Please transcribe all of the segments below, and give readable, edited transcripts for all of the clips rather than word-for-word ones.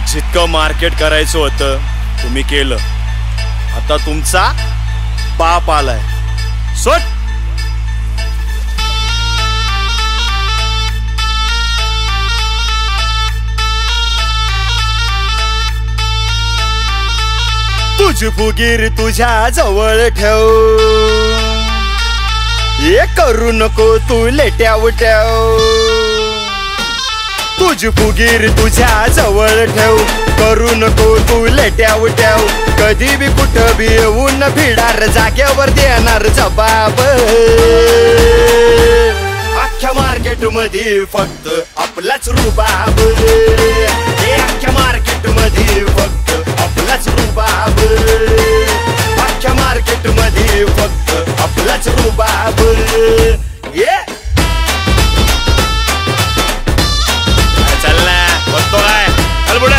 जितकं मार्केट करायचं होतं तुम्ही केलं. आता तुमचा बाप आलाय. सोड. तुझी फुगीर तुझ्या जवळ ठेव, हे करू नको तू लेट्याव ठेव. तुझी फुगीर तुझ्या जवळ ठेव, करू नको तू लेट्याव ठेव. कधी बी कुठं बी येऊन भिडार, जाग्यावर देणार जबाब. अख्ख्या मार्केट मध्ये फक्त आपलाच रुबाब, अख्ख्या मार्केट मध्ये फक्त आपलाच रुबाब, अख्ख्या मार्केट मध्ये फक्त आपलाच रुबाब. बघतो काय चल बुड्या.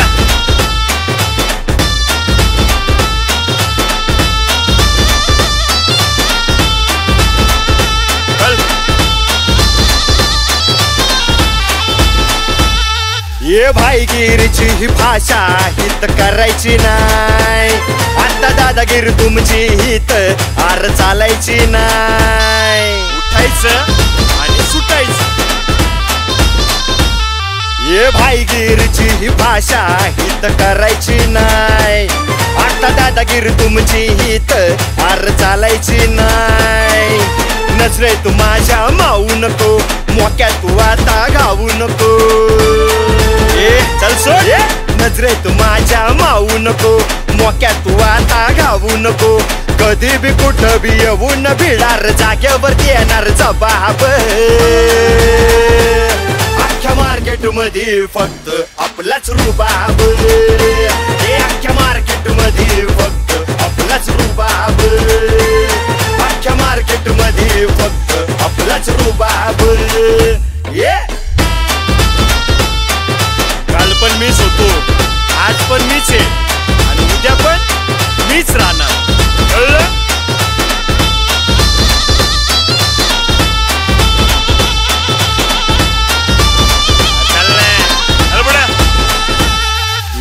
ये भाईगिरीची ही भाषा हित करायची नाही. आता दादागिरी तुमची हित आर चालायची नाही. उठायचं आणि सुटायचं. ये भाईगिरीची ही भाषा हित करायची नाही. आता दादागिरी तुमची हित आर चालायची नाही. नजरे तू माझ्या मावू नको, मोक्या तू आता घावू नको. चल सोड. नजरे तू माझ्या मावू नको, मोक्या तू आता घावू नको. कधी बी कुठं बी येऊन भिडार, जाग्यावर देणार जबाब. अख्ख्या मार्केट मध्ये फक्त आपलाच रुबाब, अख्ख्या मार्केट मध्ये फक्त आपलाच रुबाब, अख्ख्या मार्केट मध्ये फक्त आपलाच रुबाब. काल पण मीच होतो, आज पण मीच आहे आणि उद्या पण मीच राहणार. कळलं?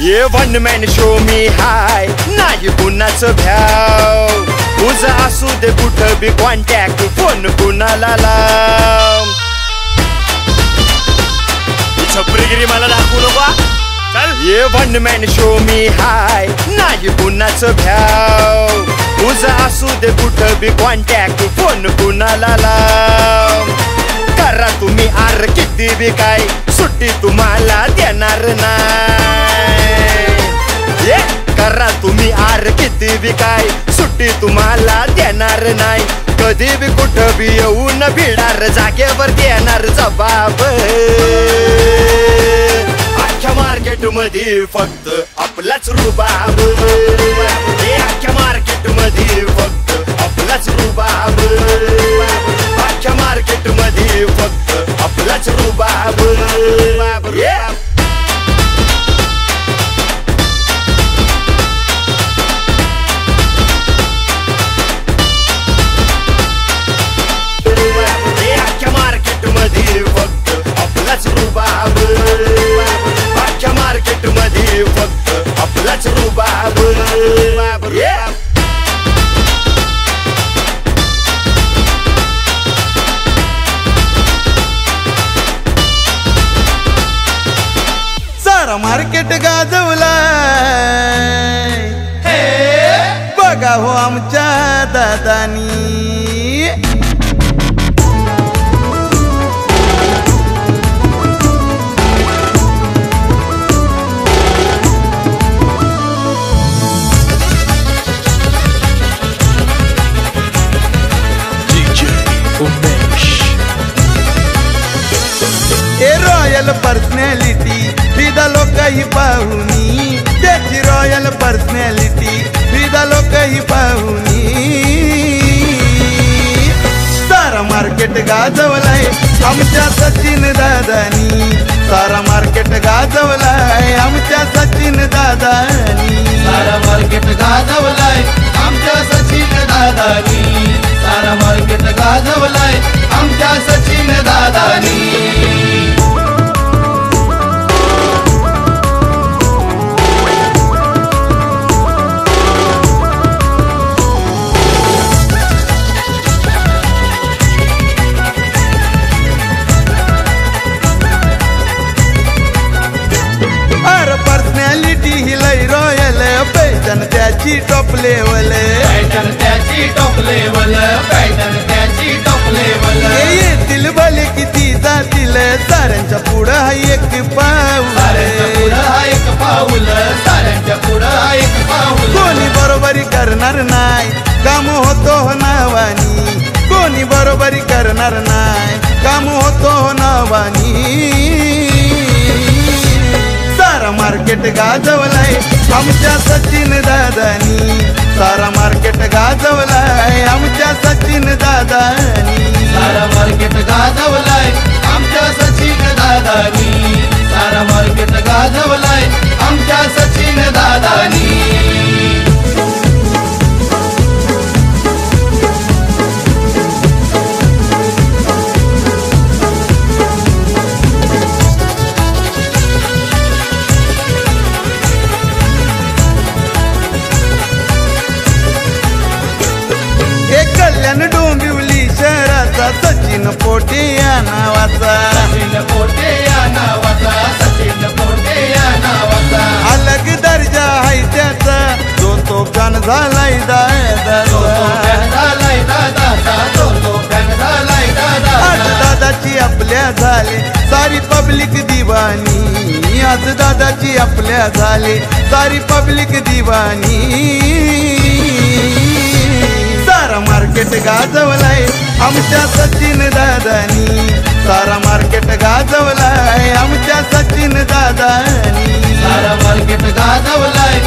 ये वन मॅन शो मी हाय, नाही कुणाचं भ्याव. तुझं असू दे कुठं बी कॉन्टॅक्ट, फोन कुणाला लाव. छपरीगिरी मला दाखवू नको. चल. ये वन मॅन शो मी हाय, नाही कुणाचं भ्याव. तुझं असू दे कुठं बी कॉन्टॅक्ट, फोन कुणाला लाव. करा तुम्ही आर किती बी काय, सुट्टी तुम्हाला देणार नाही. करा तुम्ही आर किती बी काय, सुट्टी तुम्हाला देणार नाही. कधी बी कुठं बी येऊन भिडार, जागेवर देणार जबाब. अख्ख्या मार्केट मध्ये फक्त आपलाच रुबाब, अख्ख्या मार्केट मध्ये फक्त आपलाच रुबाब, अख्ख्या मार्केट मध्ये फक्त आपलाच रुबाब. अख्ख्या मार्केट मध्ये फक्त आपलाच रुबाब, अख्ख्या मार्केट मध्ये फक्त आपलाच रुबाब. सारा मार्केट गाजवलाय, बघा हो आमच्या दादानी. रॉयल पर्सनॅलिटी विदा लोकही पाहुनी, त्याची रॉयल पर्सनॅलिटी विदा लोकही पाहुनी. सारा मार्केट गाजवलाय आमच्या सचिन दादानी, सारा मार्केट गाजवलाय आमच्या सचिन दादानी. सारा मार्केट गाजवलाय आमच्या सचिन दादानी, सारा मार्केट गाजवलाय आमच्या सचिन दादानी. त्याची टॉप लेवल, पॅटर्न त्याची टॉप लेवल, पॅटर्न त्याची टॉप लेवल. येतील भले किती जातील साऱ्यांच्या पुढं हा एक पाऊल, साऱ्यांच्या पुढं हा एक पाऊल, साऱ्यांच्या पुढं हा एक पाऊल. कोणी बरोबरी करणार नाही काम होतो नावानी, कोणी बरोबरी करणार नाही काम होतो नावानी. सारा मार्केट गाजवलाय आमच्या सचिन दादानी, सारा मार्केट गाजवलाय आमच्या सचिन दादानी. सारा मार्केट गाजवलाय आमच्या सचिन दादानी, सारा मार्केट गाजवलाय आमच्या सचिन दादानी. कल्याण डोंबिवली शहराचा सचिन पोटे या नावाचा, सचिन पोटे या नावाचा, सचिन पोटे या नावाचा. अलग दर्जा आहे त्याचा जो तो फॅन झालाय दादाचा, तो फॅन झालाय दादाचा, तो फॅन झालाय दादाचा. आज दादाची आपल्या झाले सारी पब्लिक दिवानी, आज दादाची आपल्या झाले सारी पब्लिक दिवानी. सारा मार्केट गाजवलाय आमच्या सचिन दादानी, सारा मार्केट गाजवलाय आमच्या सचिन दादानी. सारा मार्केट गाजवलाय